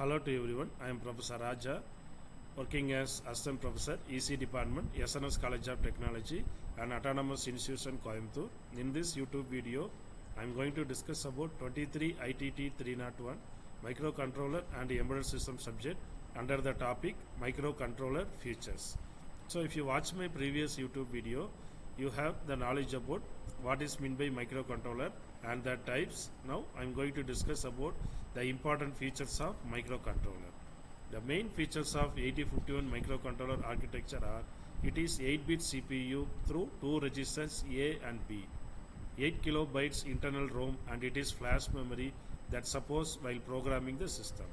Hello to everyone. I am Professor Raja, working as Assistant Professor, EC Department, SNS College of Technology and Autonomous Institution, Coimbatore. In this YouTube video, I am going to discuss about 23 ITT 301 microcontroller and embedded system subject under the topic Microcontroller Features. So if you watch my previous YouTube video, you have the knowledge about what is meant by microcontroller and the types. Now I am going to discuss about the important features of microcontroller. The main features of 8051 microcontroller architecture are: it is 8-bit CPU through two registers A and B, 8 kilobytes internal ROM, and it is flash memory that supports while programming the system.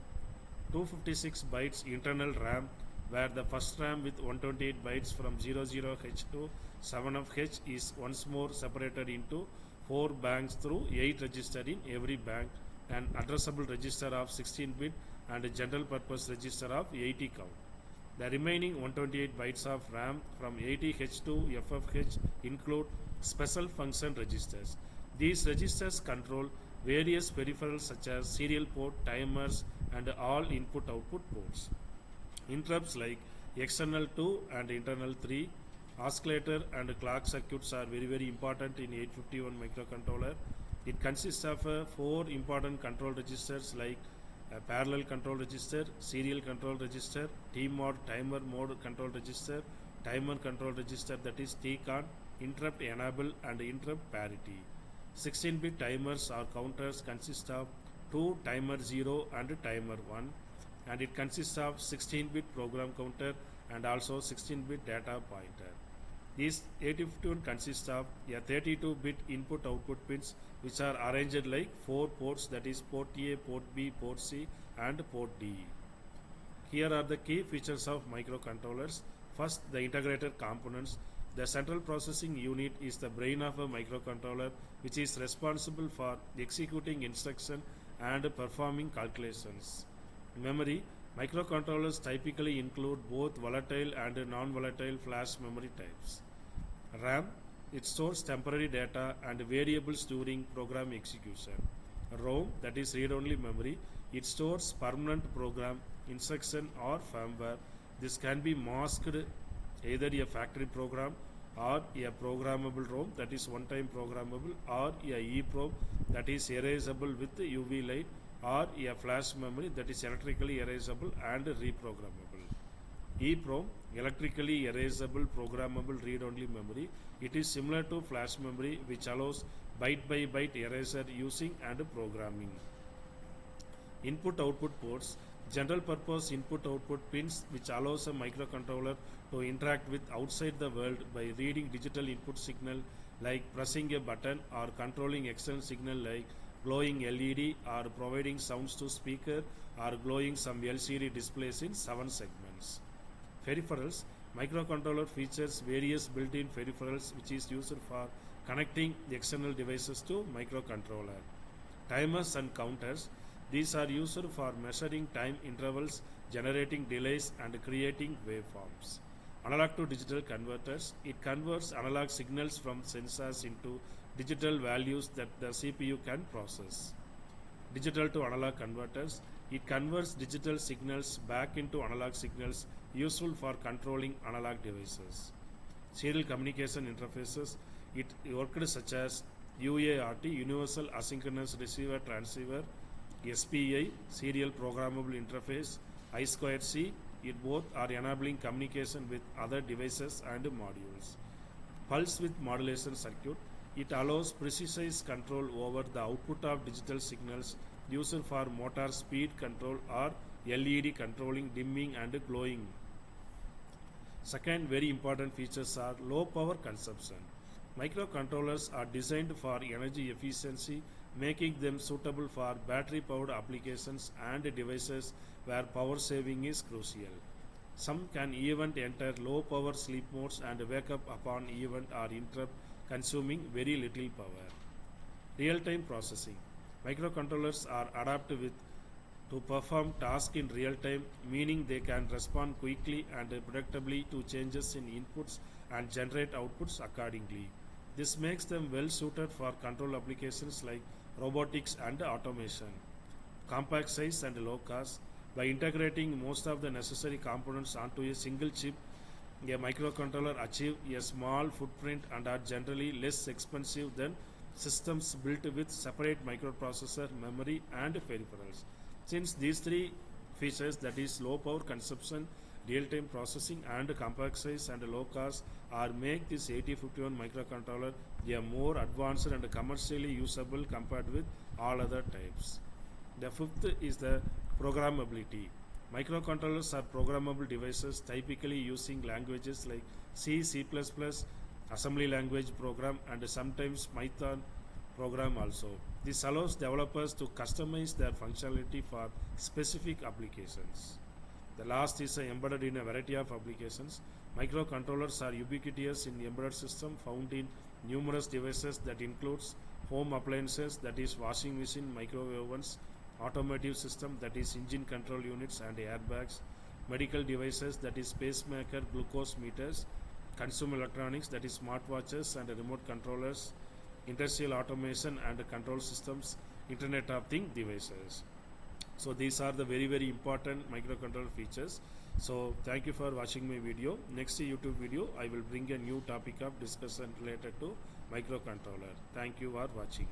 256 bytes internal RAM, where the first RAM with 128 bytes from 00H to 7F is once more separated into 4 banks through 8 register in every bank, an addressable register of 16-bit and a general purpose register of 80 count. The remaining 128 bytes of RAM from 80H to FFH include special function registers. These registers control various peripherals such as serial port, timers, and all input-output ports. Interrupts like external 2 and internal 3, oscillator and clock circuits are very important in 851 microcontroller. It consists of 4 important control registers like a parallel control register, serial control register, T-mod timer mode control register, timer control register, that is TCON, interrupt enable and interrupt parity. 16-bit timers or counters consist of 2 timer 0 and timer 1, and it consists of 16-bit program counter and also 16-bit data pointer. These 8051 consists of a 32-bit input-output pins which are arranged like 4 ports, that is port A, port B, port C and port D. Here are the key features of microcontrollers. First, the integrated components. The central processing unit is the brain of a microcontroller, which is responsible for executing instruction and performing calculations. Memory. Microcontrollers typically include both volatile and non-volatile flash memory types. RAM. It stores temporary data and variables during program execution. ROM, that is read-only memory. It stores permanent program, instruction or firmware. This can be masked either a factory program or a programmable ROM, that is one-time programmable, or a EEPROM, that is erasable with UV light, or a flash memory that is electrically erasable and reprogrammable. EEPROM, electrically erasable programmable read-only memory. It is similar to flash memory, which allows byte-by-byte erasure using and programming. Input-output ports. General purpose input-output pins which allows a microcontroller to interact with outside the world by reading digital input signal like pressing a button, or controlling external signal like glowing LED, or providing sounds to speaker, or glowing some LCD displays in 7 segments. Peripherals. Microcontroller features various built-in peripherals which is used for connecting the external devices to microcontroller. Timers and counters. These are used for measuring time intervals, generating delays and creating waveforms. Analog to digital converters. It converts analog signals from sensors into digital values that the CPU can process. Digital to analog converters. It converts digital signals back into analog signals, useful for controlling analog devices. Serial communication interfaces. It worked such as UART, Universal Asynchronous Receiver Transceiver, SPI, Serial Programmable Interface, I2C. It both are enabling communication with other devices and modules. Pulse width modulation circuit. It allows precise control over the output of digital signals, used for motor speed control or LED controlling dimming and glowing. Second very important features are low power consumption. Microcontrollers are designed for energy efficiency, making them suitable for battery powered applications and devices where power saving is crucial. Some can even enter low power sleep modes and wake up upon event or interrupt, consuming very little power. Real-time processing. Microcontrollers are adapted to perform tasks in real time, meaning they can respond quickly and predictably to changes in inputs and generate outputs accordingly. This makes them well suited for control applications like robotics and automation. Compact size and low cost. By integrating most of the necessary components onto a single chip, a microcontroller achieves a small footprint and are generally less expensive than systems built with separate microprocessor, memory, and peripherals. Since these three features, that is low power consumption, real-time processing, and compact size and low cost, are make this 8051 microcontroller a more advanced and commercially usable compared with all other types. The fifth is the programmability. Microcontrollers are programmable devices typically using languages like C, C++, assembly language program, and sometimes Python program also. This allows developers to customize their functionality for specific applications. The last is embedded in a variety of applications. Microcontrollers are ubiquitous in the embedded system, found in numerous devices that includes home appliances, that is washing machine, microwave ovens, automotive system, that is engine control units and airbags, medical devices, that is pacemaker, glucose meters, consumer electronics, that is smartwatches and remote controllers, industrial automation and control systems, Internet of Things devices. So these are the very important microcontroller features. So thank you for watching my video. Next YouTube video I will bring a new topic of discussion related to microcontroller. Thank you for watching.